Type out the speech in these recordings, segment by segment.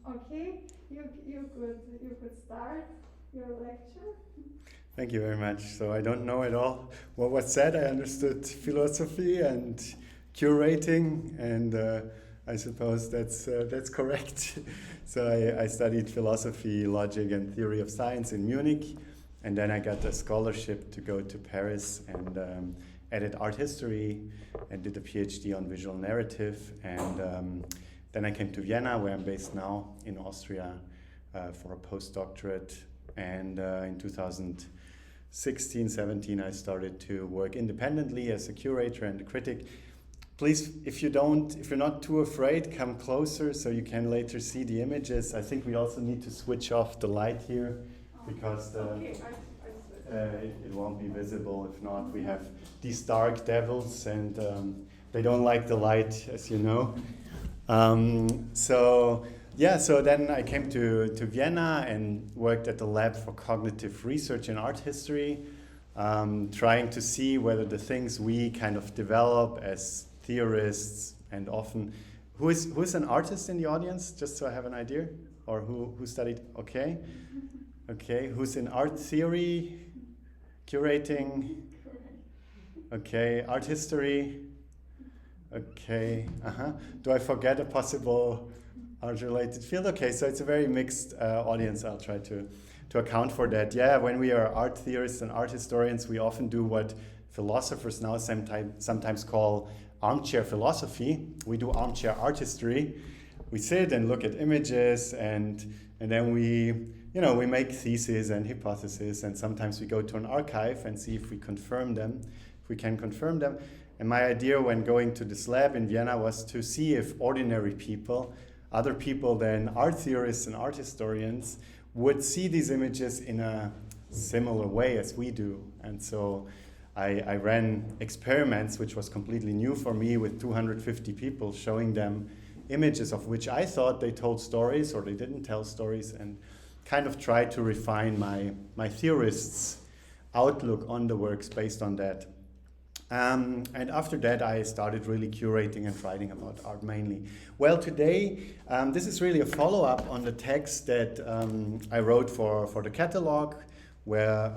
Okay, you could start your lecture. Thank you very much. So I don't know at all what was said. I understood philosophy and curating, and I suppose that's correct. So I studied philosophy, logic, and theory of science in Munich, and then I got a scholarship to go to Paris and added art history and did a PhD on visual narrative. And then I came to Vienna, where I'm based now in Austria, for a postdoctorate. And in 2016, 17, I started to work independently as a curator and a critic. Please, if you're not too afraid, come closer so you can later see the images. I think we also need to switch off the light here because it won't be visible. If not, we have these dark devils and they don't like the light, as you know. So then I came to Vienna and worked at the Lab for Cognitive Research in Art History, trying to see whether the things we kind of develop as theorists and often... Who is an artist in the audience, just so I have an idea? Or who studied? Okay. Okay, who's in art theory, curating? Okay, art history? Okay, Do I forget a possible art-related field? Okay, so it's a very mixed audience. I'll try to account for that. Yeah, when we are art theorists and art historians, we often do what philosophers now sometimes call armchair philosophy. We do armchair art history. We sit and look at images and then we make theses and hypotheses, and sometimes we go to an archive and see if we can confirm them. And my idea when going to this lab in Vienna was to see if ordinary people, other people than art theorists and art historians, would see these images in a similar way as we do. And so I ran experiments, which was completely new for me, with 250 people, showing them images of which I thought they told stories or they didn't tell stories, and kind of tried to refine my theorists' outlook on the works based on that. And after that, I started really curating and writing about art mainly. Well, today, this is really a follow-up on the text that I wrote for the catalog, where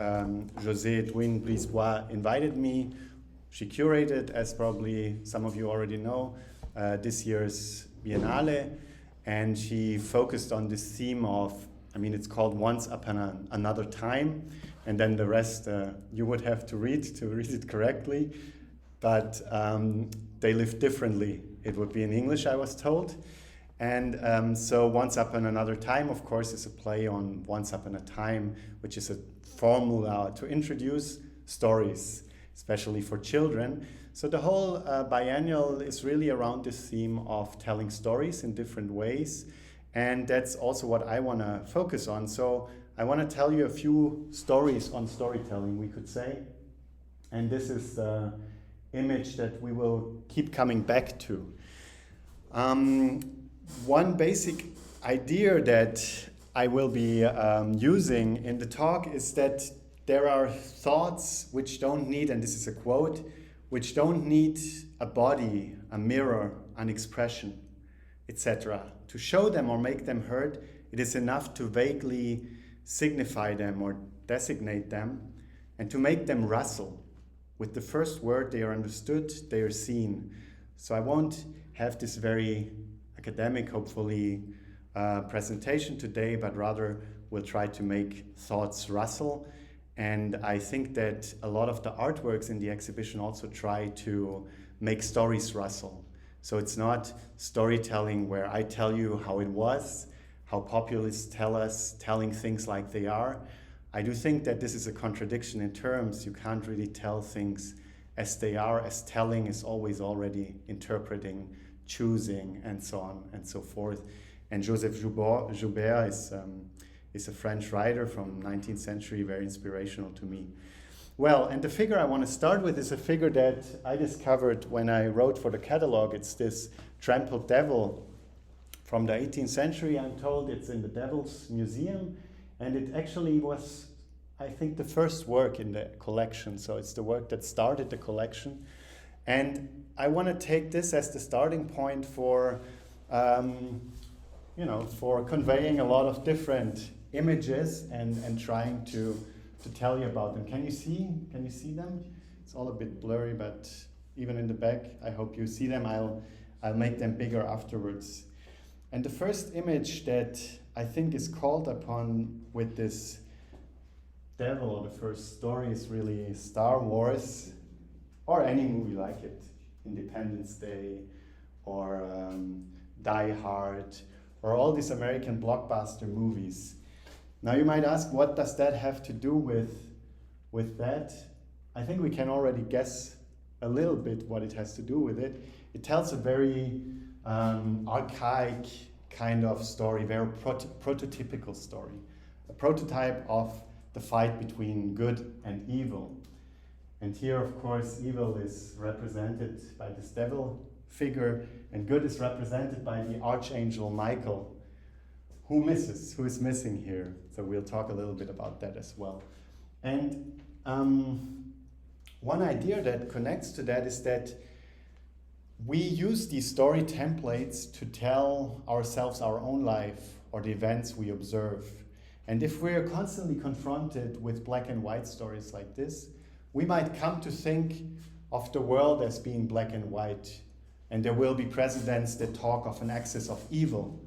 José Edwin Brisebois invited me. She curated, as probably some of you already know, this year's Biennale, and she focused on this theme of, it's called Once Upon Another Time, and then the rest you would have to read it correctly, but they live differently. It would be in English, I was told. And so Once Upon Another Time, of course, is a play on Once Upon a Time, which is a formula to introduce stories, especially for children. So the whole biennial is really around this theme of telling stories in different ways. And that's also what I want to focus on. So I want to tell you a few stories on storytelling, we could say. And this is the image that we will keep coming back to. One basic idea that I will be using in the talk is that there are thoughts which don't need, and this is a quote, which don't need a body, a mirror, an expression, etc. To show them or make them heard, it is enough to vaguely signify them or designate them, and to make them rustle. With the first word they are understood, they are seen. So I won't have this very academic, hopefully, presentation today, but rather we'll try to make thoughts rustle. And I think that a lot of the artworks in the exhibition also try to make stories rustle. So it's not storytelling where I tell you how it was, how populists tell us, telling things like they are. I do think that this is a contradiction in terms. You can't really tell things as they are, as telling is always already interpreting, choosing, and so on and so forth. And Joseph Joubert is a French writer from 19th century, very inspirational to me. Well, and the figure I want to start with is a figure that I discovered when I wrote for the catalog. It's this Trampled Devil from the 18th century. I'm told it's in the Devil's Museum, and it actually was, I think, the first work in the collection. So it's the work that started the collection. And I want to take this as the starting point for for conveying a lot of different images and trying to tell you about them. Can you see them? It's all a bit blurry, but even in the back, I hope you see them. I'll make them bigger afterwards. And the first image that I think is called upon with this devil, or the first story, is really Star Wars, or any movie like it, Independence Day, or Die Hard, or all these American blockbuster movies. Now you might ask, what does that have to do with that? I think we can already guess a little bit what it has to do with it. It tells a very archaic kind of story, very prototypical story, a prototype of the fight between good and evil. And here, of course, evil is represented by this devil figure, and good is represented by the Archangel Michael. Who is missing here? So we'll talk a little bit about that as well. And one idea that connects to that is that we use these story templates to tell ourselves our own life or the events we observe. And if we're constantly confronted with black and white stories like this, we might come to think of the world as being black and white. And there will be presidents that talk of an axis of evil.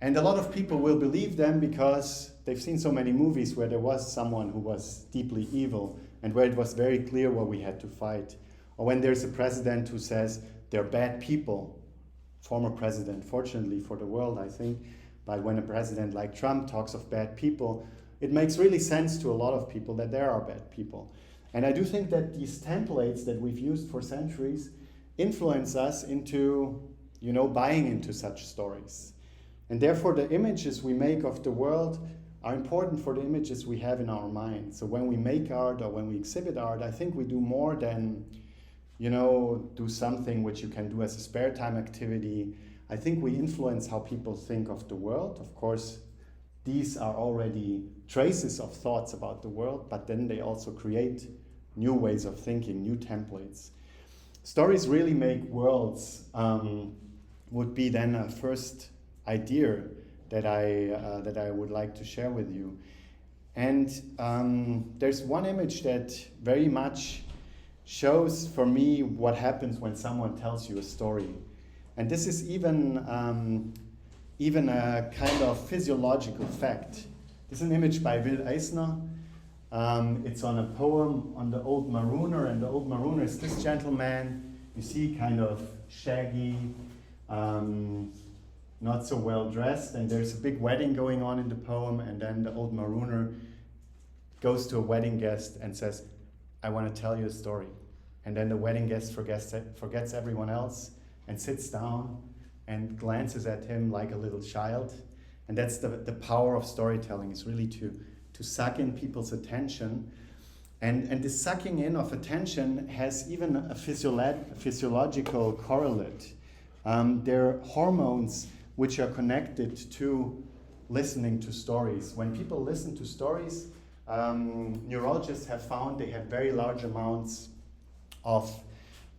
And a lot of people will believe them because they've seen so many movies where there was someone who was deeply evil and where it was very clear what we had to fight. Or when there's a president who says they're bad people, former president, fortunately for the world, I think, but when a president like Trump talks of bad people, it makes really sense to a lot of people that there are bad people. And I do think that these templates that we've used for centuries influence us into, buying into such stories. And therefore the images we make of the world are important for the images we have in our mind. So when we make art or when we exhibit art, I think we do more than, do something which you can do as a spare time activity. I think we influence how people think of the world. Of course, these are already traces of thoughts about the world, but then they also create new ways of thinking, new templates. Stories really make worlds would be then a first idea that I would like to share with you. And there's one image that very much shows for me what happens when someone tells you a story. And this is even a kind of physiological fact. This is an image by Will Eisner. It's on a poem on the Old Marooner, and the Old Marooner is this gentleman. You see, kind of shaggy, not so well dressed, and there's a big wedding going on in the poem, and then the Old Marooner goes to a wedding guest and says, I want to tell you a story. And then the wedding guest forgets everyone else and sits down and glances at him like a little child. And that's the power of storytelling, is really to suck in people's attention. And this sucking in of attention has even a physiological correlate. There are hormones which are connected to listening to stories. When people listen to stories, neurologists have found they have very large amounts of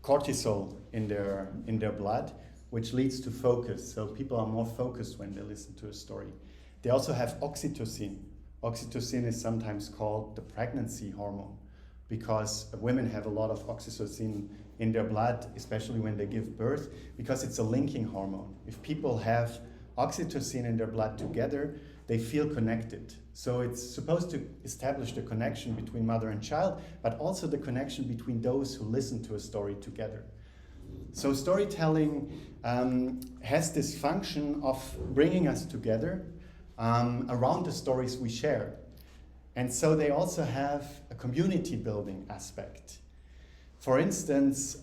cortisol in their blood, which leads to focus. So people are more focused when they listen to a story. They also have oxytocin. Oxytocin is sometimes called the pregnancy hormone because women have a lot of oxytocin in their blood, especially when they give birth, because it's a linking hormone. If people have oxytocin in their blood together, they feel connected. So it's supposed to establish the connection between mother and child, but also the connection between those who listen to a story together. So storytelling has this function of bringing us together around the stories we share. And so they also have a community building aspect. For instance,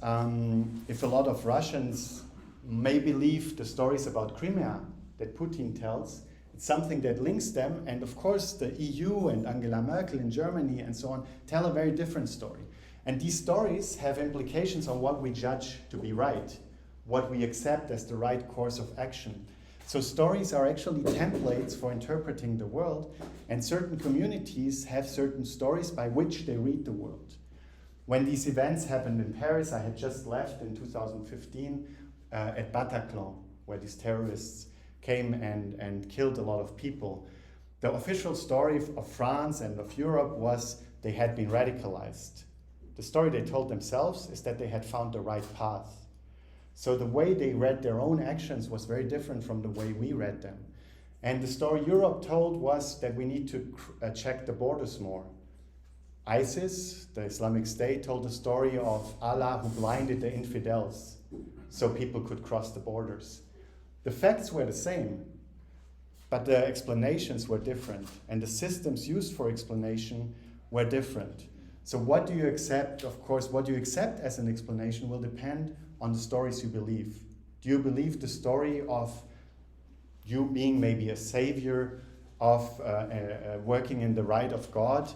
if a lot of Russians may believe the stories about Crimea that Putin tells, it's something that links them. And of course, the EU and Angela Merkel in Germany and so on tell a very different story. And these stories have implications on what we judge to be right, what we accept as the right course of action. So stories are actually templates for interpreting the world, and certain communities have certain stories by which they read the world. When these events happened in Paris, I had just left in 2015 at Bataclan, where these terrorists came and killed a lot of people. The official story of France and of Europe was they had been radicalized. The story they told themselves is that they had found the right path. So the way they read their own actions was very different from the way we read them. And the story Europe told was that we need to check the borders more. ISIS, the Islamic State, told the story of Allah who blinded the infidels so people could cross the borders. The facts were the same, but the explanations were different, and the systems used for explanation were different. So what do you accept? Of course, what you accept as an explanation will depend on the stories you believe. Do you believe the story of you being maybe a savior, of working in the right of God?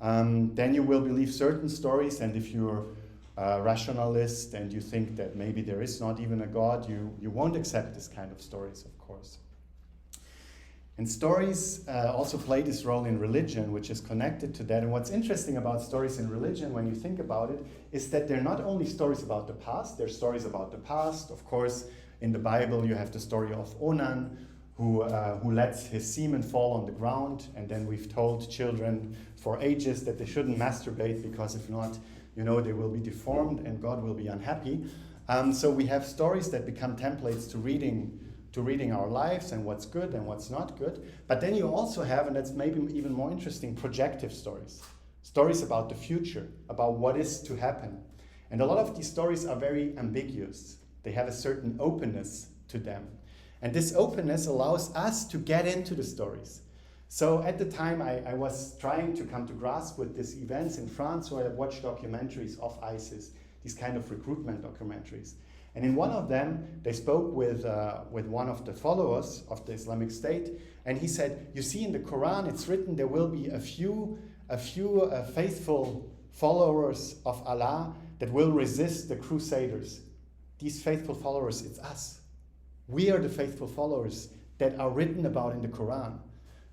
Then you will believe certain stories, and if you're a rationalist and you think that maybe there is not even a God, you won't accept this kind of stories, of course. And stories also play this role in religion, which is connected to that. And what's interesting about stories in religion, when you think about it, is that they're not only stories about the past, they're stories about the past. Of course, in the Bible, you have the story of Onan, who lets his semen fall on the ground, and then we've told children for ages that they shouldn't masturbate, because if not, they will be deformed and God will be unhappy. So we have stories that become templates to reading our lives and what's good and what's not good. But then you also have, and that's maybe even more interesting, projective stories. Stories about the future, about what is to happen. And a lot of these stories are very ambiguous. They have a certain openness to them. And this openness allows us to get into the stories. So at the time, I was trying to come to grasp with these events in France, so I watched documentaries of ISIS, these kind of recruitment documentaries. And in one of them, they spoke with one of the followers of the Islamic State, and he said, you see in the Quran, it's written there will be a few faithful followers of Allah that will resist the crusaders. These faithful followers, it's us. We are the faithful followers that are written about in the Quran.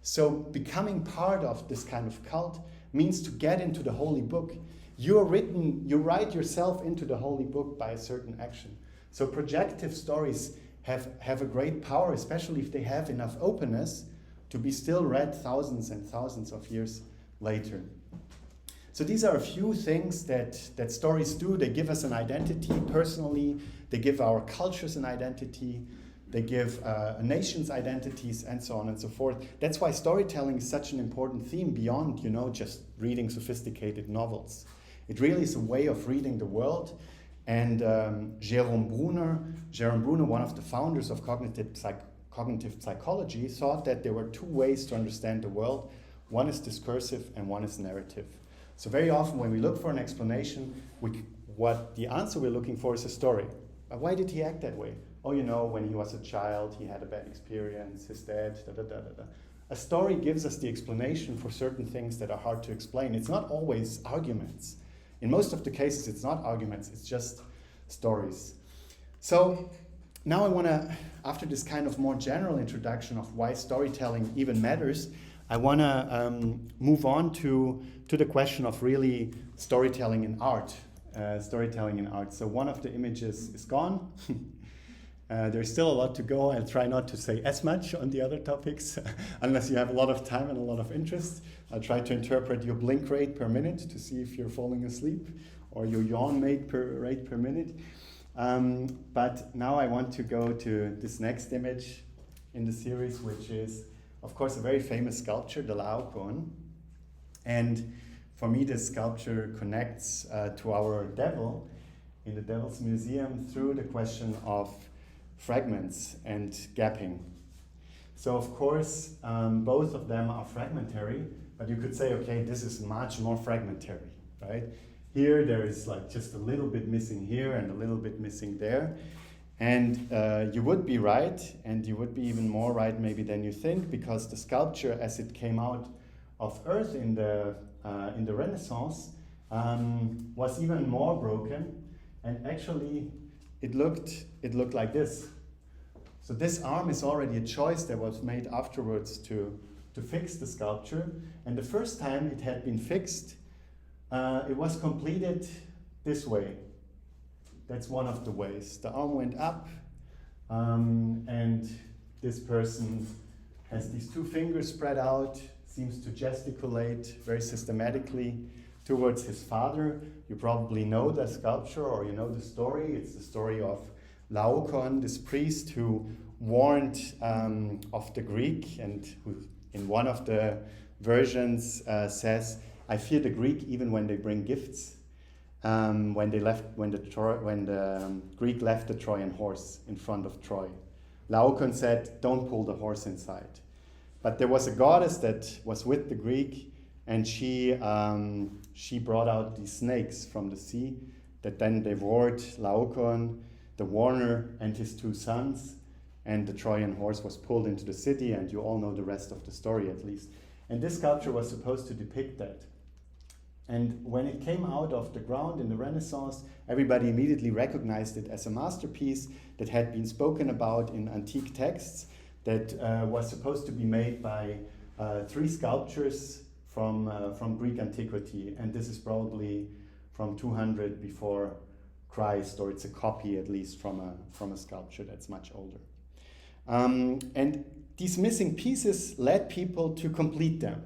So becoming part of this kind of cult means to get into the holy book. You write yourself into the holy book by a certain action. So projective stories have a great power, especially if they have enough openness to be still read thousands and thousands of years later. So these are a few things that stories do. They give us an identity personally. They give our cultures an identity. They give nations identities, and so on and so forth. That's why storytelling is such an important theme beyond, just reading sophisticated novels. It really is a way of reading the world. And Jerome Bruner, one of the founders of cognitive psychology, thought that there were two ways to understand the world. One is discursive and one is narrative. So very often when we look for an explanation, what the answer we're looking for is a story. Why did he act that way? Oh, when he was a child, he had a bad experience, his dad, da-da-da-da-da. A story gives us the explanation for certain things that are hard to explain. It's not always arguments. In most of the cases, it's not arguments, it's just stories. So now I want to, after this kind of more general introduction of why storytelling even matters, I want to move on to the question of really storytelling in art. So one of the images is gone. There's still a lot to go. I'll try not to say as much on the other topics, unless you have a lot of time and a lot of interest. I'll try to interpret your blink rate per minute to see if you're falling asleep, or your yawn rate per minute. But now I want to go to this next image in the series, which is, of course, a very famous sculpture, the Laocoon. And for me, this sculpture connects to our devil in the Devil's Museum through the question of fragments and gapping. So of course, both of them are fragmentary, but you could say, okay, this is much more fragmentary, right? Here there is like just a little bit missing here and a little bit missing there. And you would be right, and you would be even more right maybe than you think, because the sculpture as it came out of earth in the Renaissance was even more broken, and actually it looked like this. So this arm is already a choice that was made afterwards to fix the sculpture. And the first time it had been fixed, it was completed this way. That's one of the ways. The arm went up, and this person has these two fingers spread out, seems to gesticulate very systematically towards his father. You probably know the sculpture, or you know the story. It's the story of Laocoon, this priest who warned of the Greek, and who in one of the versions says, "I fear the Greek even when they bring gifts." When the Greek left the Trojan horse in front of Troy, Laocoon said, "Don't pull the horse inside." But there was a goddess that was with the Greek, and she brought out these snakes from the sea that then devoured Laocoon, the warner, and his two sons, and the Trojan horse was pulled into the city, and you all know the rest of the story at least. And this sculpture was supposed to depict that. And when it came out of the ground in the Renaissance, everybody immediately recognized it as a masterpiece that had been spoken about in antique texts, that was supposed to be made by 3 sculptures from Greek antiquity. And this is probably from 200 before Christ, or it's a copy at least from a sculpture that's much older. And these missing pieces led people to complete them.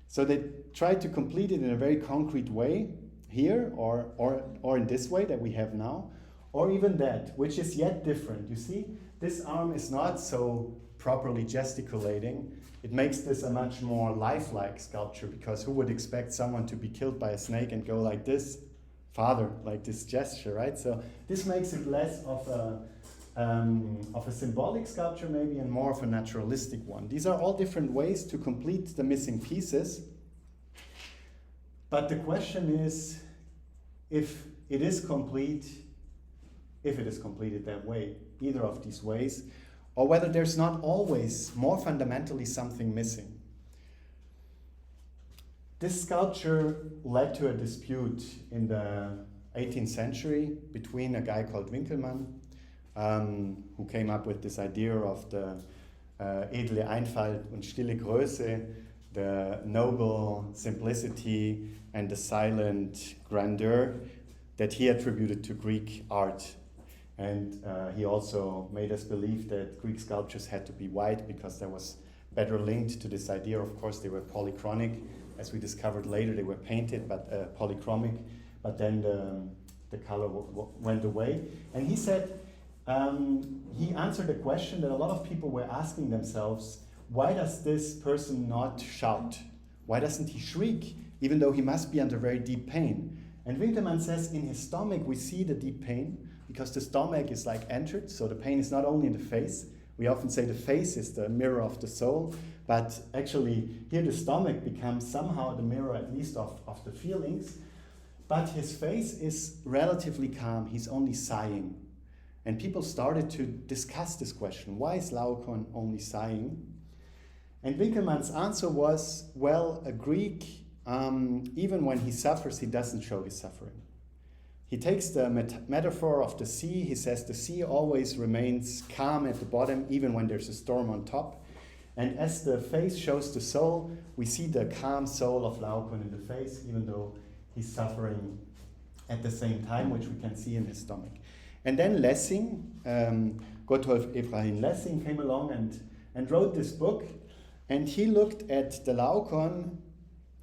So they tried to complete it in a very concrete way here, or in this way that we have now, or even that, which is yet different. You see, this arm is not so properly gesticulating. It makes this a much more lifelike sculpture, because who would expect someone to be killed by a snake and go like this, father, like this gesture, right? So this makes it less of a symbolic sculpture maybe, and more of a naturalistic one. These are all different ways to complete the missing pieces. But the question is, if it is completed that way, either of these ways, or whether there's not always more fundamentally something missing. This sculpture led to a dispute in the 18th century between a guy called Winkelmann, who came up with this idea of the edle Einfalt und stille Größe, the noble simplicity and the silent grandeur that he attributed to Greek art. And he also made us believe that Greek sculptures had to be white because that was better linked to this idea. Of course, they were polychronic. As we discovered later, they were painted, but polychromic. But then the color went away. And he said, he answered a question that a lot of people were asking themselves: why does this person not shout? Why doesn't he shriek, even though he must be under very deep pain? And Winkelmann says in his stomach we see the deep pain, because the stomach is like entered, so the pain is not only in the face. We often say the face is the mirror of the soul, but actually here the stomach becomes somehow the mirror, at least of the feelings. But his face is relatively calm, he's only sighing. And people started to discuss this question: why is Laocoon only sighing? And Winkelmann's answer was, well, a Greek, even when he suffers, he doesn't show his suffering. He takes the metaphor of the sea. He says the sea always remains calm at the bottom, even when there's a storm on top. And as the face shows the soul, we see the calm soul of Laocoon in the face, even though he's suffering at the same time, which we can see in his stomach. And then Lessing, Gotthold Ephraim Lessing, came along and wrote this book. And he looked at the Laocoon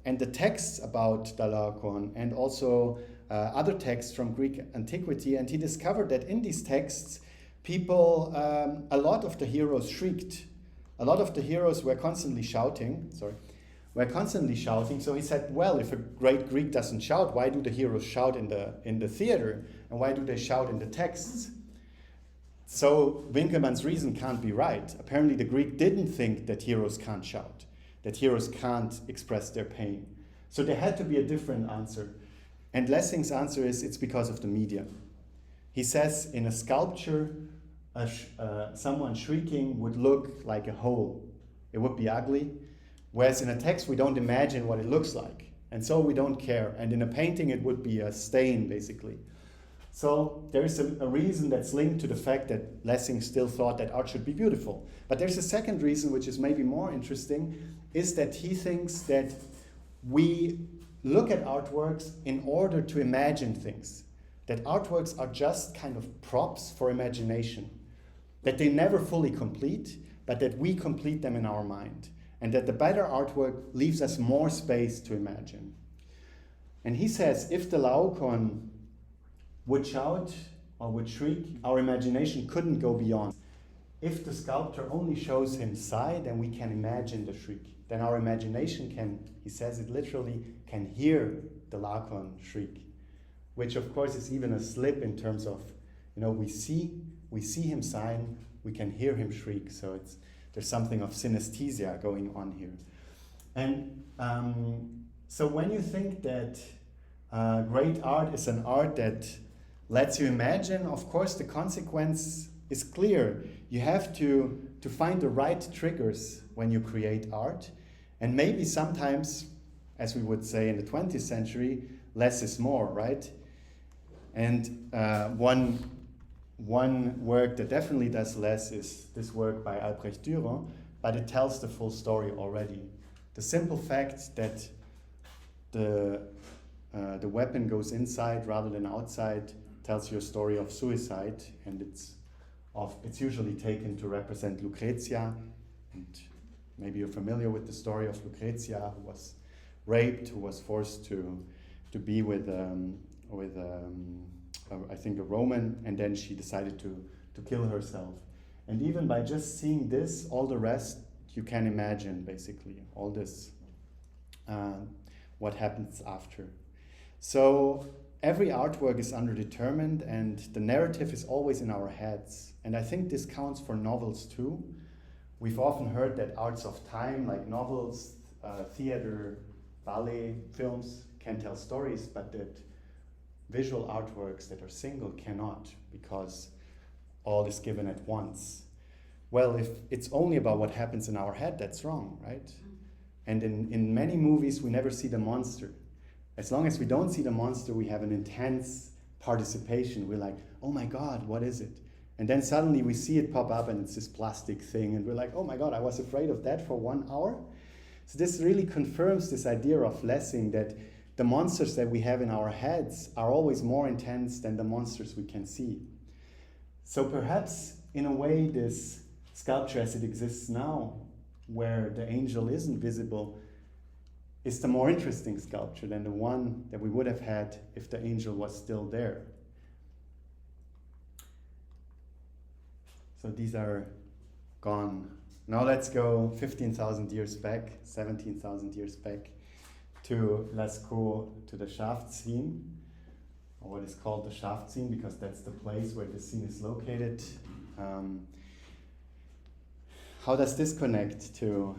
and the texts about the Laocoon, and also other texts from Greek antiquity, and he discovered that in these texts, people, a lot of the heroes shrieked. A lot of the heroes were constantly shouting. So he said, well, if a great Greek doesn't shout, why do the heroes shout in the theater, and why do they shout in the texts? So Winkelmann's reason can't be right. Apparently the Greek didn't think that heroes can't shout, that heroes can't express their pain. So there had to be a different answer. And Lessing's answer is, it's because of the media. He says in a sculpture, someone shrieking would look like a hole. It would be ugly. Whereas in a text, we don't imagine what it looks like. And so we don't care. And in a painting, it would be a stain, basically. So there is a reason that's linked to the fact that Lessing still thought that art should be beautiful. But there's a second reason, which is maybe more interesting, is that he thinks that we look at artworks in order to imagine things. That artworks are just kind of props for imagination. That they never fully complete, but that we complete them in our mind, and that the better artwork leaves us more space to imagine. And he says, if the Laocoon would shout or would shriek, our imagination couldn't go beyond. If the sculptor only shows him sigh, then we can imagine the shriek. Then our imagination can, he says it literally, can hear the Laocoon shriek, which of course is even a slip in terms of, we see him sighing, we can hear him shriek. So there's something of synesthesia going on here. And so when you think that great art is an art that lets you imagine, of course the consequence is clear. You have to find the right triggers when you create art. And maybe sometimes, as we would say in the 20th century, less is more, right? And one work that definitely does less is this work by Albrecht Dürer, but it tells the full story already. The simple fact that the weapon goes inside rather than outside tells you a story of suicide, and it's usually taken to represent Lucrezia. And maybe you're familiar with the story of Lucrezia, who was raped, who was forced to be with I think a Roman, and then she decided to kill herself. And even by just seeing this, all the rest you can imagine, basically, all this, what happens after. So every artwork is underdetermined, and the narrative is always in our heads. And I think this counts for novels too. We've often heard that arts of time, like novels, theater, ballet, films, can tell stories, but that visual artworks that are single cannot, because all is given at once. Well, if it's only about what happens in our head, that's wrong, right? And in many movies, we never see the monster. As long as we don't see the monster, we have an intense participation. We're like, oh my God, what is it? And then suddenly we see it pop up and it's this plastic thing, and we're like, oh my God, I was afraid of that for 1 hour. So this really confirms this idea of Lessing, that the monsters that we have in our heads are always more intense than the monsters we can see. So perhaps, in a way, this sculpture as it exists now, where the angel isn't visible, is the more interesting sculpture than the one that we would have had if the angel was still there. So these are gone. Now let's go 15,000 years back, 17,000 years back, to Lascaux, to the shaft scene, or what is called the shaft scene, because that's the place where the scene is located. How does this connect to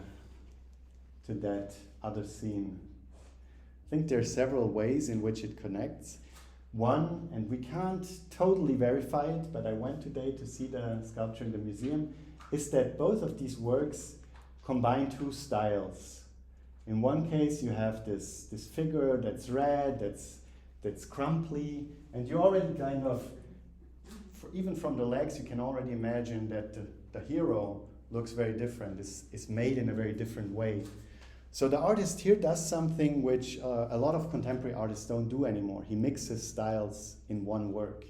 that other scene? I think there are several ways in which it connects. One, and we can't totally verify it, but I went today to see the sculpture in the museum, is that both of these works combine two styles. In one case, you have this figure that's red, that's crumply, and you already kind of, even from the legs, you can already imagine that the hero looks very different, is made in a very different way. So the artist here does something which a lot of contemporary artists don't do anymore. He mixes styles in one work.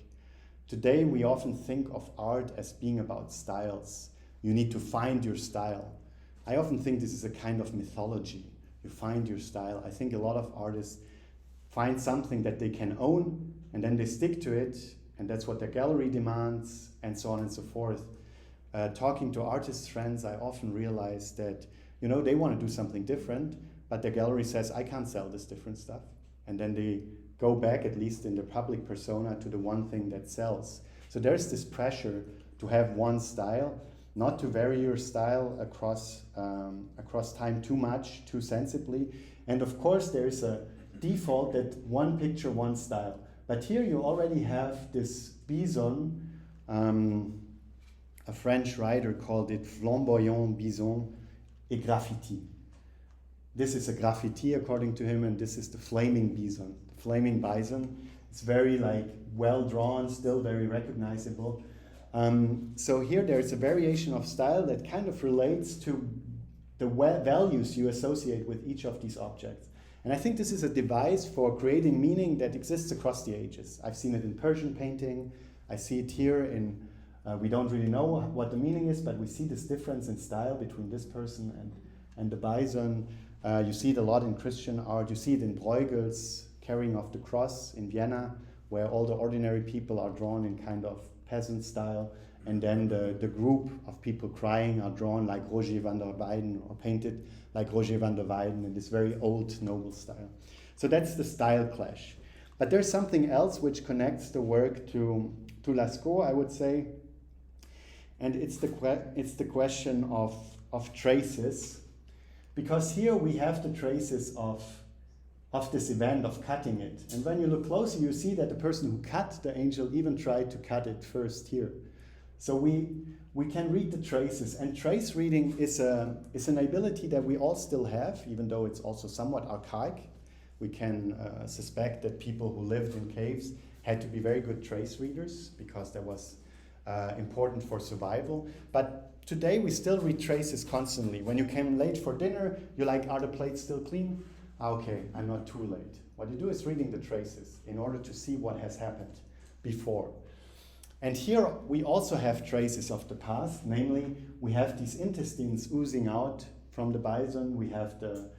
Today, we often think of art as being about styles. You need to find your style. I often think this is a kind of mythology. You find your style. I think a lot of artists find something that they can own, and then they stick to it, and that's what their gallery demands, and so on and so forth. Talking to artist friends, I often realize that they want to do something different, but the gallery says, I can't sell this different stuff. And then they go back, at least in their public persona, to the one thing that sells. So there's this pressure to have one style, not to vary your style across time too much, too sensibly. And of course, there's a default that one picture, one style. But here you already have this bison. A French writer called it flamboyant bison et graffiti. This is a graffiti according to him, and this is the flaming bison. The flaming bison. It's very well drawn, still very recognizable. So here there's a variation of style that kind of relates to the values you associate with each of these objects. And I think this is a device for creating meaning that exists across the ages. I've seen it in Persian painting. I see it here in We don't really know what the meaning is, but we see this difference in style between this person and the bison. You see it a lot in Christian art. You see it in Bruegel's carrying of the cross in Vienna, where all the ordinary people are drawn in kind of peasant style, and then the group of people crying are drawn like Roger van der Weyden, or painted like Roger van der Weyden in this very old noble style. So that's the style clash. But there's something else which connects the work to Lascaux, I would say, and it's the question of traces, because here we have the traces of this event of cutting it. And when you look closer, you see that the person who cut the angel even tried to cut it first here. So we can read the traces, and trace reading is an ability that we all still have, even though it's also somewhat archaic. We can suspect that people who lived in caves had to be very good trace readers, because that was important for survival. But today we still read traces constantly. When you came late for dinner, you're like, are the plates still clean? Okay, I'm not too late. What you do is reading the traces in order to see what has happened before. And here we also have traces of the past, namely we have these intestines oozing out from the bison, we have the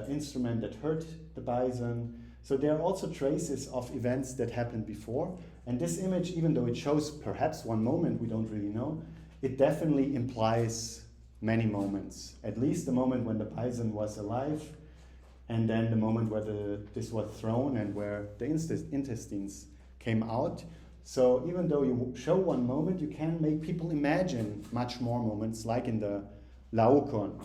instrument that hurt the bison. So there are also traces of events that happened before. And this image, even though it shows perhaps one moment, we don't really know, it definitely implies many moments. At least the moment when the bison was alive, and then the moment where this was thrown and where the intestines came out. So even though you show one moment, you can make people imagine much more moments, like in the Laocoon.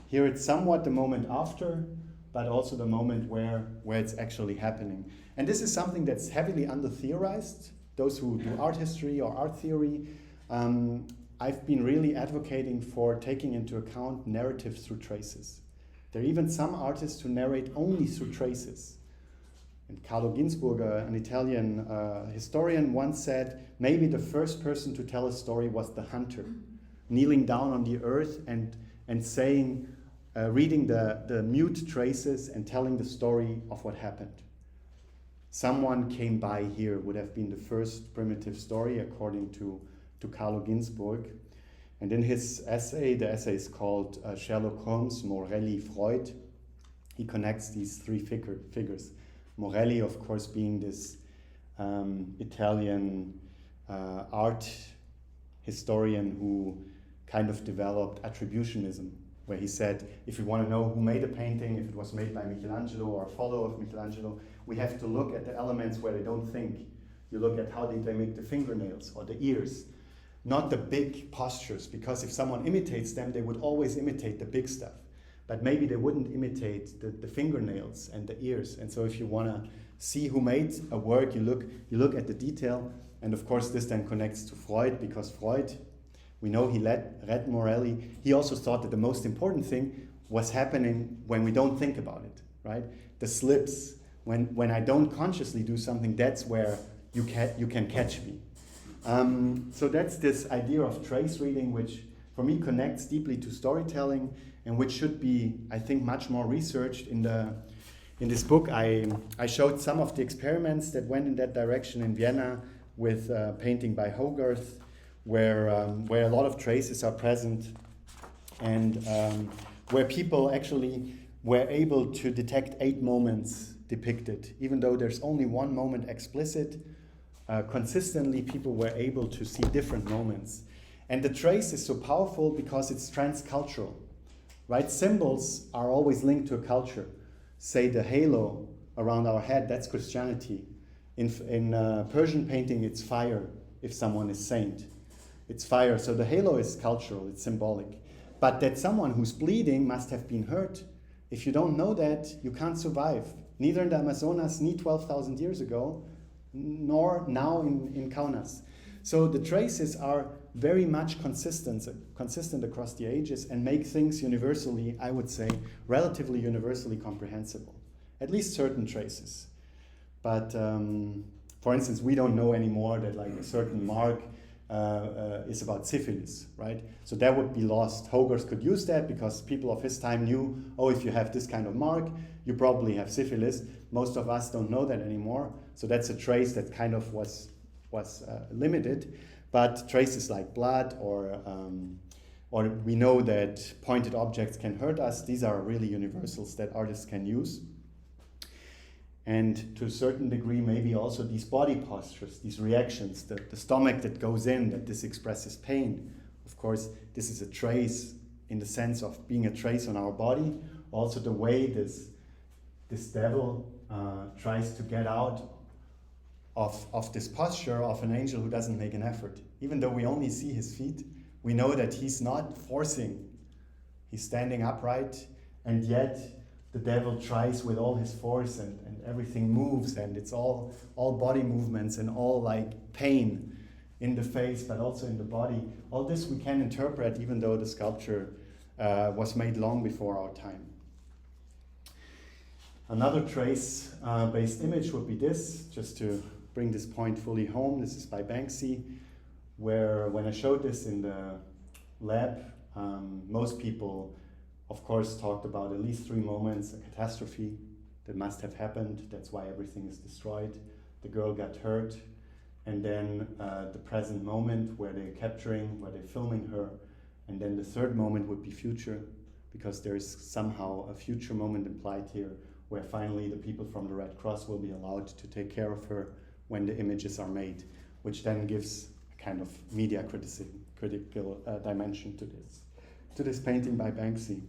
Here it's somewhat the moment after, but also the moment where it's actually happening. And this is something that's heavily under-theorized. Those who do art history or art theory, I've been really advocating for taking into account narratives through traces. There are even some artists who narrate only through traces. And Carlo Ginzburg, an Italian historian, once said, maybe the first person to tell a story was the hunter, kneeling down on the earth and saying, reading the mute traces and telling the story of what happened. Someone came by here would have been the first primitive story, according to Carlo Ginzburg. And in his essay, the essay is called Sherlock Holmes, Morelli, Freud, he connects these three figures. Morelli, of course, being this Italian art historian who kind of developed attributionism, where he said, if you want to know who made a painting, if it was made by Michelangelo or a follower of Michelangelo, we have to look at the elements where they don't think. You look at how did they make the fingernails or the ears, not the big postures, because if someone imitates them, they would always imitate the big stuff. But maybe they wouldn't imitate the fingernails and the ears. And so if you want to see who made a work, you look at the detail. And of course, this then connects to Freud, because Freud, we know he read Morelli. He also thought that the most important thing was happening when we don't think about it, right? The slips, when I don't consciously do something, that's where you can catch me. So that's this idea of trace reading, which for me connects deeply to storytelling, and which should be, I think, much more researched. In this book, I showed some of the experiments that went in that direction in Vienna with painting by Hogarth, where a lot of traces are present, and where people actually were able to detect 8 moments depicted, even though there's only one moment explicit. Consistently, people were able to see different moments. And the trace is so powerful because it's transcultural, right? Symbols are always linked to a culture. Say the halo around our head, that's Christianity. In Persian painting, it's fire if someone is saint. It's fire, so the halo is cultural, it's symbolic. But that someone who's bleeding must have been hurt. If you don't know that, you can't survive. Neither in the Amazonas, ni 12,000 years ago, nor now in Kaunas. So the traces are very much consistent across the ages and make things universally, I would say, relatively universally comprehensible. At least certain traces. But for instance, we don't know anymore that like a certain mark is about syphilis, right? So that would be lost. Hogarth could use that because people of his time knew, oh, if you have this kind of mark, you probably have syphilis. Most of us don't know that anymore. So that's a trace that kind of was limited. But traces like blood or we know that pointed objects can hurt us. These are really universals that artists can use. And to a certain degree, maybe also these body postures, these reactions, the stomach that goes in, that this expresses pain. Of course, this is a trace in the sense of being a trace on our body. Also the way this devil tries to get out of this posture of an angel who doesn't make an effort. Even though we only see his feet, we know that he's not forcing. He's standing upright, and yet the devil tries with all his force, and everything moves, and it's all body movements and all like pain in the face, but also in the body. All this we can interpret, even though the sculpture was made long before our time. Another trace-based image would be this, just to bring this point fully home. This is by Banksy, where when I showed this in the lab, most people, of course, talked about at least 3 moments, a catastrophe that must have happened. That's why everything is destroyed. The girl got hurt. And then the present moment where they're capturing, where they're filming her. And then the third moment would be future, because there is somehow a future moment implied here, where finally the people from the Red Cross will be allowed to take care of her when the images are made, which then gives a kind of media critical dimension to this painting by Banksy.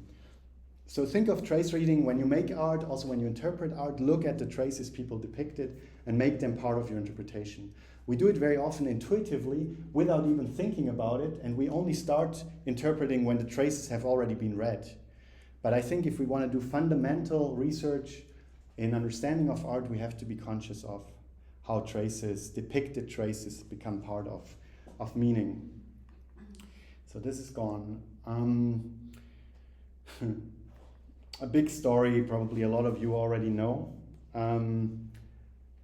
So think of trace reading when you make art, also when you interpret art, look at the traces people depicted and make them part of your interpretation. We do it very often intuitively without even thinking about it, and we only start interpreting when the traces have already been read. But I think if we want to do fundamental research in understanding of art, we have to be conscious of how traces, depicted traces, become part of meaning. So this is gone. A big story, probably a lot of you already know,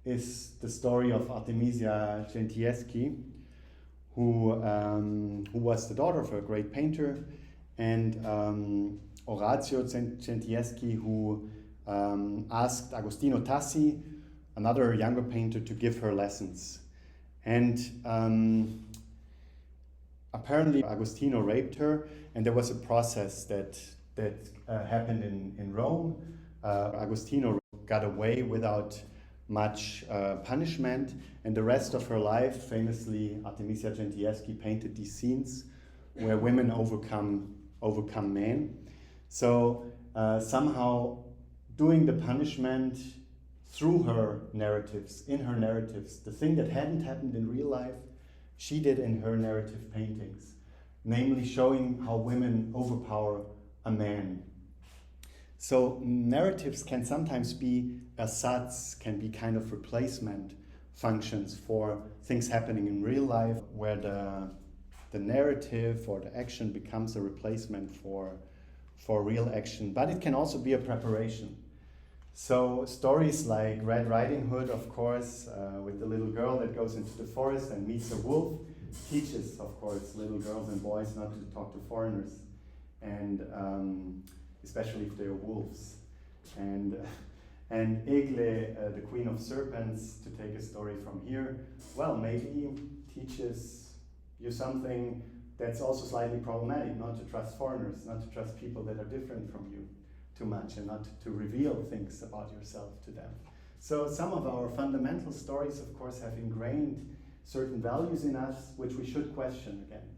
is the story of Artemisia Gentileschi, who was the daughter of a great painter, and Orazio Gentileschi, who asked Agostino Tassi, another younger painter, to give her lessons. And apparently Agostino raped her, and there was a process that happened in Rome. Agostino got away without much punishment, and the rest of her life, famously, Artemisia Gentileschi painted these scenes where women overcome men. So somehow doing the punishment through her narratives, in her narratives, the thing that hadn't happened in real life, she did in her narrative paintings, namely showing how women overpower a man. So narratives can sometimes be ersatz, can be kind of replacement functions for things happening in real life, where the narrative or the action becomes a replacement for real action. But it can also be a preparation. So stories like Red Riding Hood, of course, with the little girl that goes into the forest and meets a wolf, teaches, of course, little girls and boys not to talk to foreigners, and especially if they're wolves. And Egle, the Queen of Serpents, to take a story from here, well, maybe teaches you something that's also slightly problematic, not to trust foreigners, not to trust people that are different from you too much, and not to reveal things about yourself to them. So some of our fundamental stories, of course, have ingrained certain values in us, which we should question again.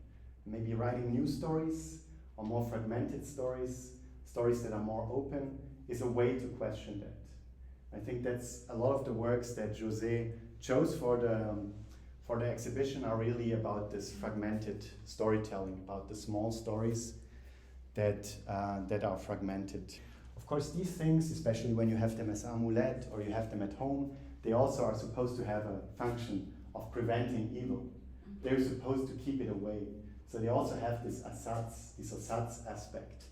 Maybe writing new stories, or more fragmented stories that are more open, is a way to question that. I think that's a lot of the works that José chose for the exhibition are really about this fragmented storytelling, about the small stories that are fragmented. Of course, these things, especially when you have them as amulet or you have them at home, they also are supposed to have a function of preventing evil. They're supposed to keep it away. So they also have this ersatz aspect,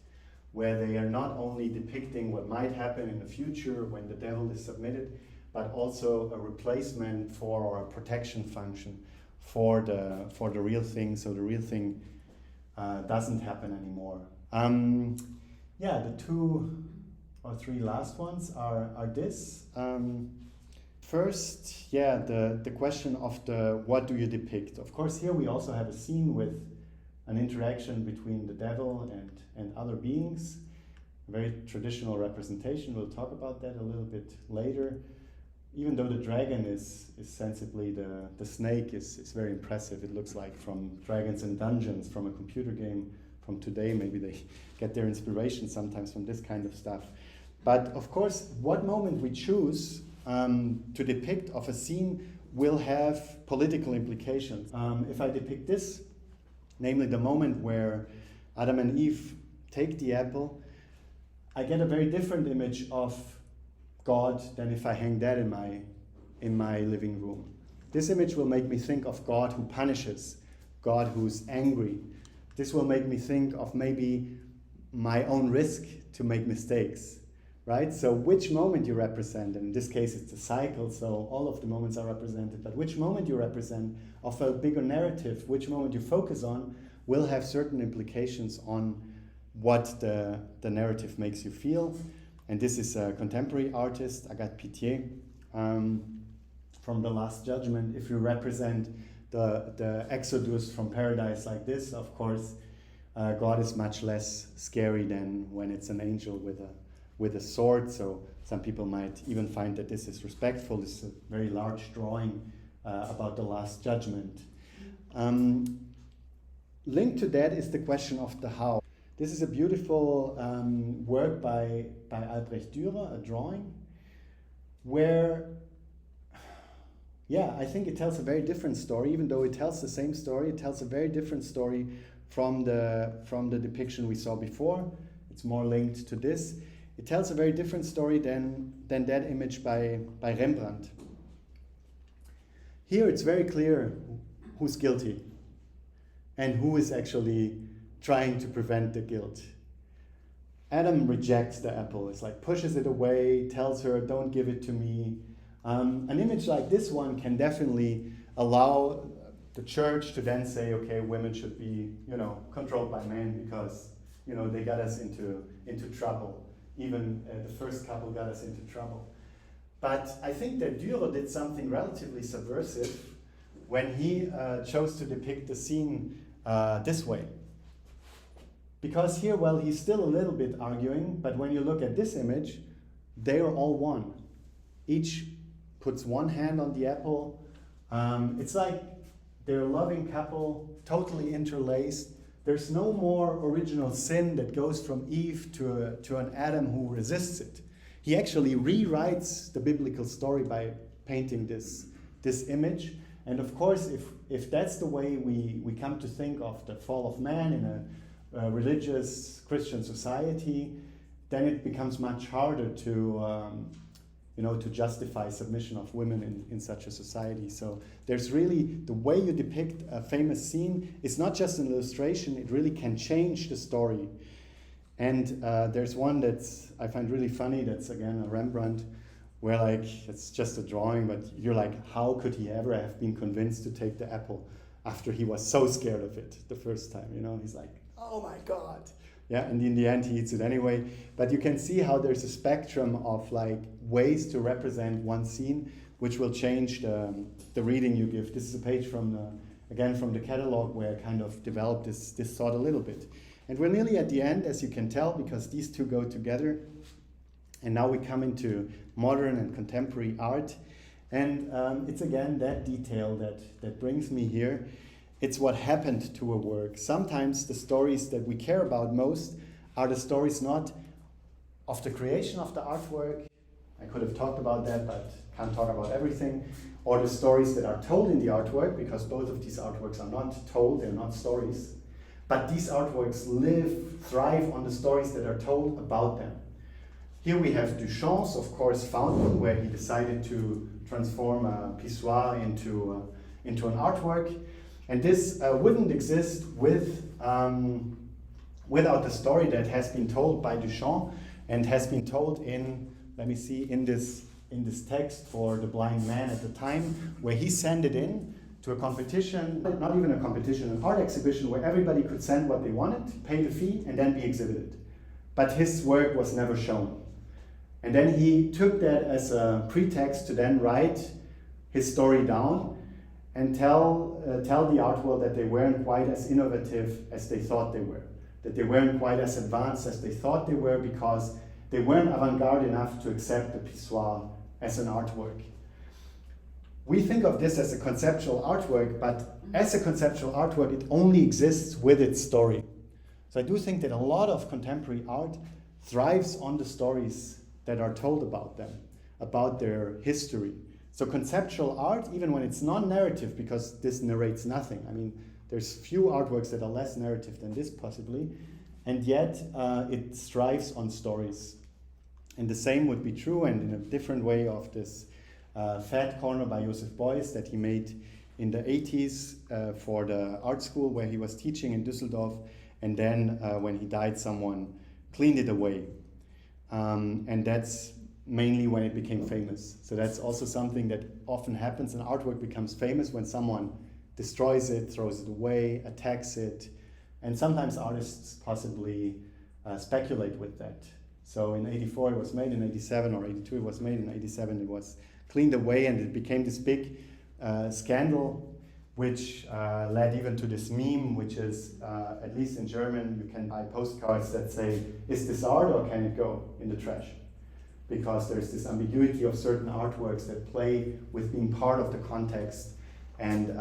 where they are not only depicting what might happen in the future when the devil is submitted, but also a replacement for, or a protection function for the real thing, so the real thing doesn't happen anymore. The 2 or 3 last ones are this. first, the question of what do you depict? Of course, here we also have a scene with an interaction between the devil and other beings. A very traditional representation. We'll talk about that a little bit later. Even though the dragon is sensibly, the snake is very impressive. It looks like from Dragons and Dungeons, from a computer game from today. Maybe they get their inspiration sometimes from this kind of stuff. But of course, what moment we choose to depict of a scene will have political implications. If I depict this, namely the moment where Adam and Eve take the apple, I get a very different image of God than if I hang that in my living room. This image will make me think of God who punishes, God who's angry. This will make me think of maybe my own risk to make mistakes, right? So which moment you represent, and in this case it's a cycle, so all of the moments are represented, but which moment you represent of a bigger narrative, which moment you focus on, will have certain implications on what the narrative makes you feel. And this is a contemporary artist, Agathe Pitié, from The Last Judgment. If you represent the Exodus from paradise like this, of course, God is much less scary than when it's an angel with a sword. So some people might even find that this is respectful. This is a very large drawing about the Last Judgment. Linked to that is the question of the how. This is a beautiful work by Albrecht Dürer, a drawing, where, I think it tells a very different story. Even though it tells the same story, it tells a very different story from the depiction we saw before. It's more linked to this. It tells a very different story than that image by Rembrandt. Here it's very clear who's guilty and who is actually trying to prevent the guilt. Adam rejects the apple. It's like pushes it away, tells her, don't give it to me. An image like this one can definitely allow the church to then say, okay, women should be, controlled by men because, they got us into trouble. Even the first couple got us into trouble. But I think that Dürer did something relatively subversive when he chose to depict the scene this way. Because here, he's still a little bit arguing, but when you look at this image, they are all one. Each puts one hand on the apple. It's like they're a loving couple, totally interlaced. There's no more original sin that goes from Eve to an Adam who resists it. He actually rewrites the biblical story by painting this image. And of course, if that's the way we come to think of the fall of man in a religious Christian society, then it becomes much harder to justify submission of women in such a society. So there's really, the way you depict a famous scene is not just an illustration, it really can change the story. And there's one that's I find really funny, that's again a Rembrandt, where it's just a drawing, but you're like, how could he ever have been convinced to take the apple after he was so scared of it the first time, He's like, oh my God. Yeah, and in the end he eats it anyway. But you can see how there's a spectrum of ways to represent one scene, which will change the reading you give. This is a page from the catalog where I kind of developed this thought a little bit. And we're nearly at the end, as you can tell, because these two go together. And now we come into modern and contemporary art. And it's again that detail that brings me here. It's what happened to a work. Sometimes the stories that we care about most are the stories not of the creation of the artwork. I could have talked about that, but can't talk about everything. Or the stories that are told in the artwork, because both of these artworks are not told, they're not stories. But these artworks thrive on the stories that are told about them. Here we have Duchamp's, of course, fountain, where he decided to transform a pissoir into an artwork. And this wouldn't exist without the story that has been told by Duchamp and has been told in this text for the blind man at the time, where he sent it in to a competition, not even a competition, an art exhibition where everybody could send what they wanted, pay the fee, and then be exhibited. But his work was never shown. And then he took that as a pretext to then write his story down and tell the art world that they weren't quite as innovative as they thought they were, that they weren't quite as advanced as they thought they were because they weren't avant-garde enough to accept the pissoir as an artwork. We think of this as a conceptual artwork, but as a conceptual artwork, it only exists with its story. So I do think that a lot of contemporary art thrives on the stories that are told about them, about their history. So conceptual art, even when it's non-narrative, because this narrates nothing. I mean, there's few artworks that are less narrative than this possibly, and yet it strives on stories. And the same would be true, and in a different way, of this Fat Corner by Joseph Beuys that he made in the 80s for the art school where he was teaching in Düsseldorf, and then when he died, someone cleaned it away. And that's mainly when it became famous. So that's also something that often happens. An artwork becomes famous when someone destroys it, throws it away, attacks it, and sometimes artists possibly speculate with that. So in 84 it was made, in 87 or 82 it was made, in 87 it was cleaned away, and it became this big scandal, which led even to this meme, which is, at least in German, you can buy postcards that say, is this art or can it go in the trash? Because there's this ambiguity of certain artworks that play with being part of the context, and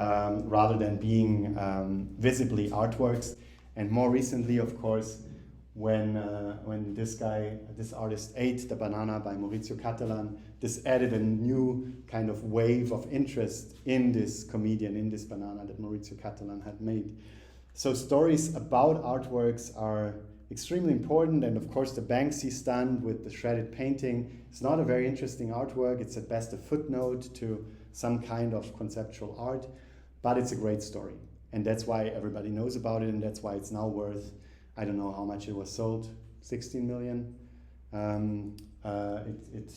rather than being visibly artworks. And more recently, of course, when this artist ate the banana by Maurizio Cattelan, this added a new kind of wave of interest in this comedian, in this banana that Maurizio Cattelan had made. So stories about artworks are extremely important, and of course the Banksy stunt with the shredded painting is not a very interesting artwork. It's at best a footnote to some kind of conceptual art, but it's a great story. And that's why everybody knows about it, and that's why it's now worth, I don't know how much it was sold, 16 million. It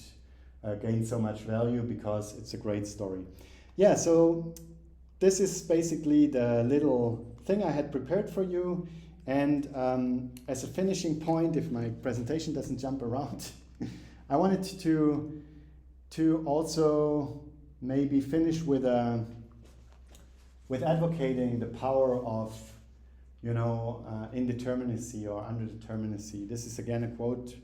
gained so much value because it's a great story. Yeah, so this is basically the little thing I had prepared for you. And as a finishing point, if my presentation doesn't jump around, I wanted to also maybe finish with advocating the power of, indeterminacy or underdeterminacy. This is again a quote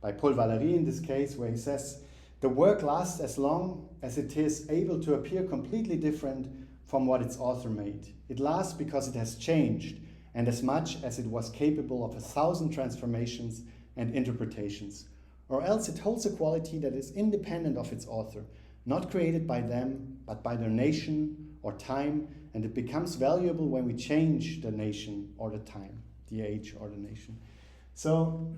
by Paul Valéry in this case, where he says, "The work lasts as long as it is able to appear completely different from what its author made. It lasts because it has changed, and as much as it was capable of 1,000 transformations and interpretations. Or else it holds a quality that is independent of its author, not created by them, but by their nation or time, and it becomes valuable when we change the nation or the time, the age or the nation." So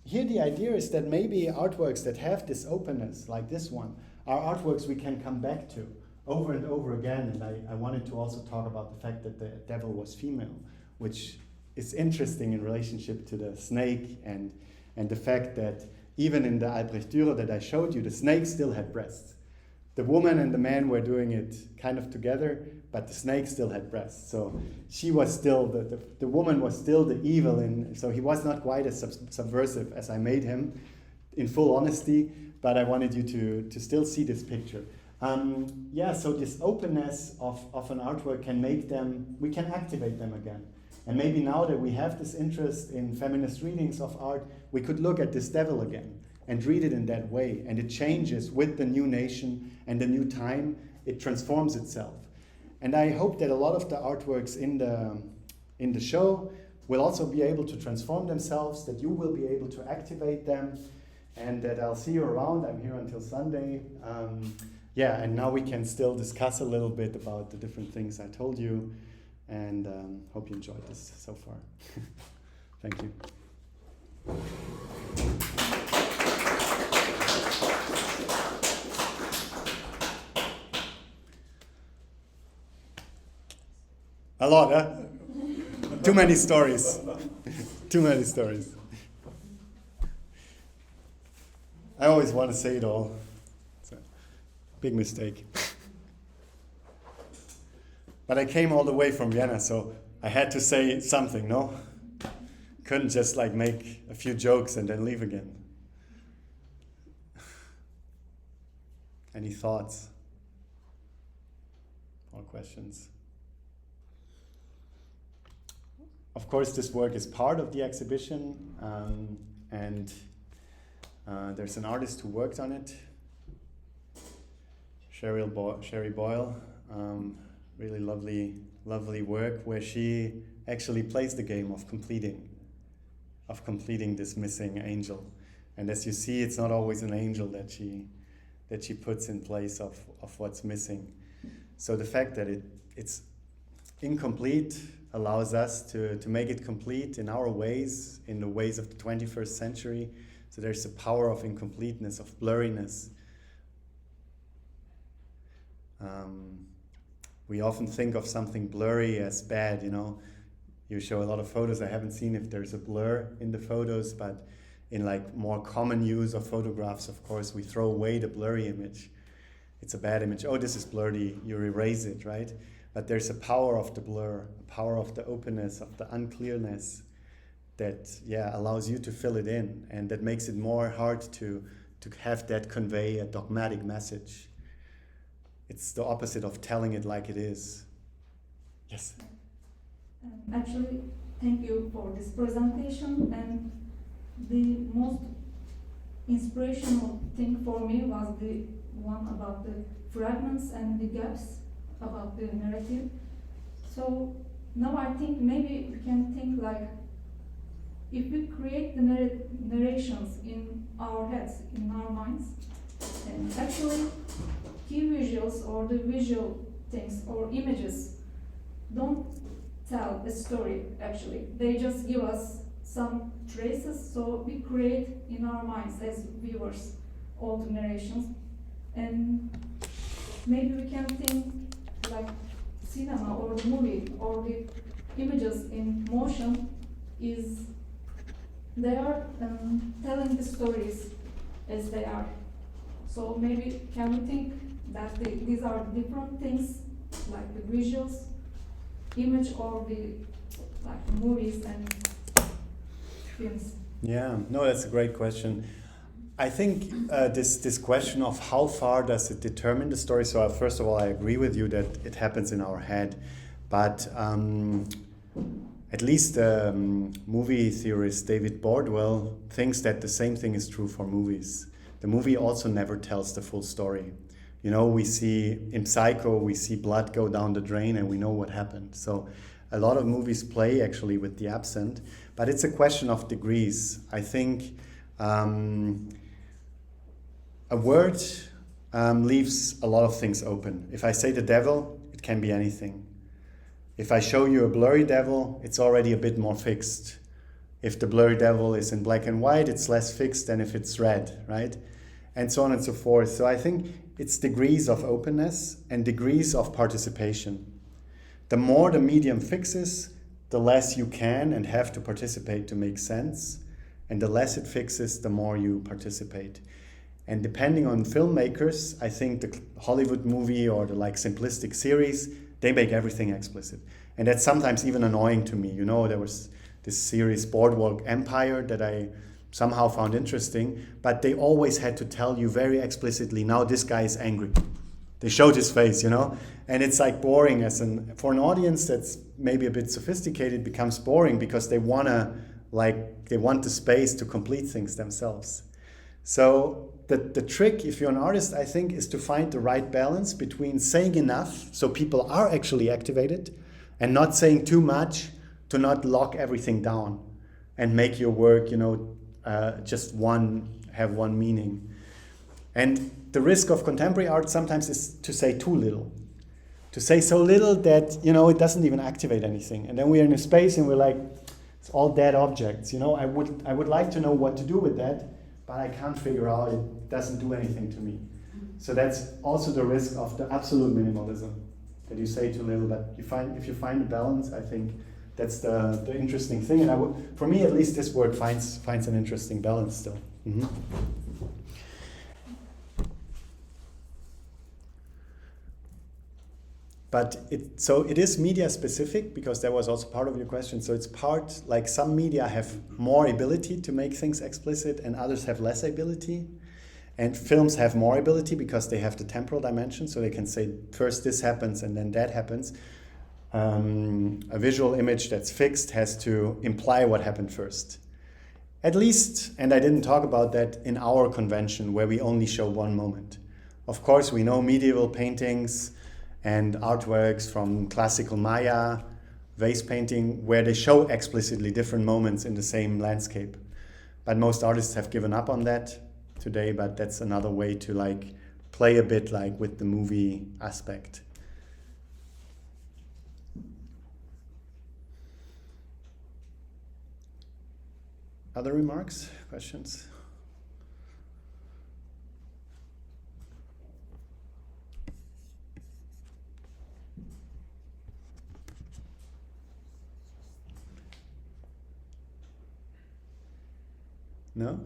here the idea is that maybe artworks that have this openness, like this one, are artworks we can come back to over and over again. And I wanted to also talk about the fact that the devil was female, which is interesting in relationship to the snake, and the fact that even in the Albrecht Dürer that I showed you, the snake still had breasts. The woman and the man were doing it kind of together, but the snake still had breasts. So she was still, the woman was still the evil, so he was not quite as subversive as I made him, in full honesty, but I wanted you to still see this picture. So this openness of an artwork can make them, we can activate them again. And maybe now that we have this interest in feminist readings of art, we could look at this devil again and read it in that way. And it changes with the new nation and the new time. It transforms itself. And I hope that a lot of the artworks in the show will also be able to transform themselves, that you will be able to activate them, and that I'll see you around. I'm here until Sunday. And now we can still discuss a little bit about the different things I told you. And hope you enjoyed this so far. Thank you. A lot, huh? Too many stories. Too many stories. I always want to say it all. It's a big mistake. But I came all the way from Vienna, so I had to say something, no? Couldn't just make a few jokes and then leave again. Any thoughts or questions? Of course, this work is part of the exhibition, and there's an artist who worked on it, Sherry Boyle. Really lovely work where she actually plays the game of completing this missing angel. And as you see, it's not always an angel that she puts in place of what's missing. So the fact that it's incomplete allows us to make it complete in our ways, in the ways of the 21st century. So there's the power of incompleteness, of blurriness. We often think of something blurry as bad, You show a lot of photos. I haven't seen if there's a blur in the photos, but in like more common use of photographs, of course, we throw away the blurry image. It's a bad image. Oh, this is blurry. You erase it, right? But there's a power of the blur, a power of the openness, of the unclearness that, allows you to fill it in, and that makes it more hard to have that convey a dogmatic message. It's the opposite of telling it like it is. Yes? Actually, thank you for this presentation, and the most inspirational thing for me was the one about the fragments and the gaps about the narrative. So now I think maybe we can think like, if we create the narrations in our heads, in our minds, and actually key visuals or the visual things or images don't tell a story actually. They just give us some traces, so we create in our minds as viewers all the narrations. And maybe we can think like cinema or the movie or the images in motion they are telling the stories as they are. So maybe can we think that these are different things, like the visuals, image, or the movies and films? Yeah, no, that's a great question. I think this question of how far does it determine the story, so first of all, I agree with you that it happens in our head, but at least movie theorist David Bordwell thinks that the same thing is true for movies. The movie also never tells the full story. We see in Psycho, we see blood go down the drain and we know what happened. So a lot of movies play actually with the absent, but it's a question of degrees. I think a word leaves a lot of things open. If I say the devil, it can be anything. If I show you a blurry devil, it's already a bit more fixed. If the blurry devil is in black and white, it's less fixed than if it's red, right? And so on and so forth. So I think it's degrees of openness and degrees of participation. The more the medium fixes, the less you can and have to participate to make sense. And the less it fixes, the more you participate. And depending on filmmakers, I think the Hollywood movie or the simplistic series, they make everything explicit. And that's sometimes even annoying to me. There was this series Boardwalk Empire that I somehow found interesting, but they always had to tell you very explicitly, now this guy is angry. They showed his face, and it's boring for an audience that's maybe a bit sophisticated, it becomes boring because they want the space to complete things themselves. So the trick, if you're an artist, I think, is to find the right balance between saying enough so people are actually activated and not saying too much to not lock everything down and make your work, just have one meaning. And the risk of contemporary art sometimes is to say too little. To say so little that, it doesn't even activate anything. And then we're in a space and we're like, it's all dead objects. I would like to know what to do with that, but I can't figure out, it doesn't do anything to me. So that's also the risk of the absolute minimalism, that you say too little, but if you find a balance, I think that's the interesting thing. And for me at least, this work finds an interesting balance still. Mm-hmm. But it is media specific, because that was also part of your question. So it's part, some media have more ability to make things explicit and others have less ability. And films have more ability because they have the temporal dimension, so they can say first this happens and then that happens. A visual image that's fixed has to imply what happened first. At least, and I didn't talk about that in our convention where we only show one moment. Of course, we know medieval paintings and artworks from classical Maya, vase painting, where they show explicitly different moments in the same landscape. But most artists have given up on that today, but that's another way to like play a bit like with the movie aspect. Other remarks, questions? No?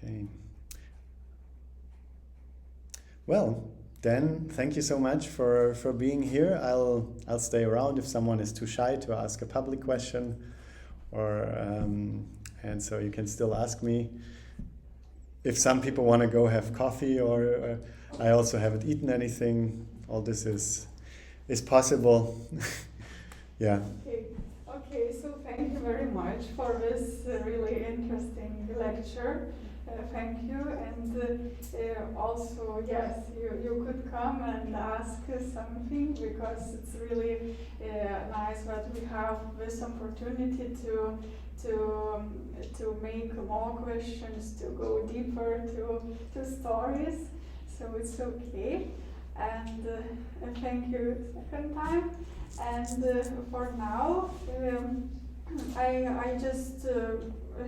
Okay. Well, then thank you so much for being here. I'll stay around if someone is too shy to ask a public question, or and so you can still ask me. If some people want to go have coffee, or I also haven't eaten anything, all this is possible. Yeah. Okay, so thank you very much for this really interesting lecture. Thank you, and also, yes, you could come and ask something, because it's really nice that we have this opportunity to make more questions, to go deeper to stories. So it's okay, and thank you second time. And for now, I just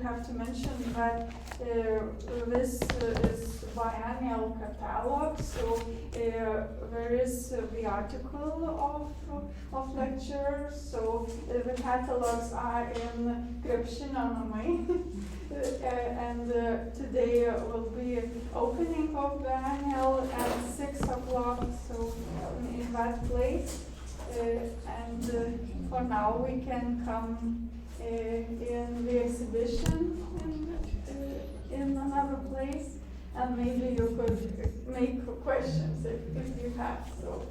have to mention that this is biennial catalog, so there is the article of lectures, so the catalogs are in description on the main. And today will be opening of biennial at 6 o'clock, so in that place. And for now we can come in the exhibition in another place, and maybe you could make questions if you have. So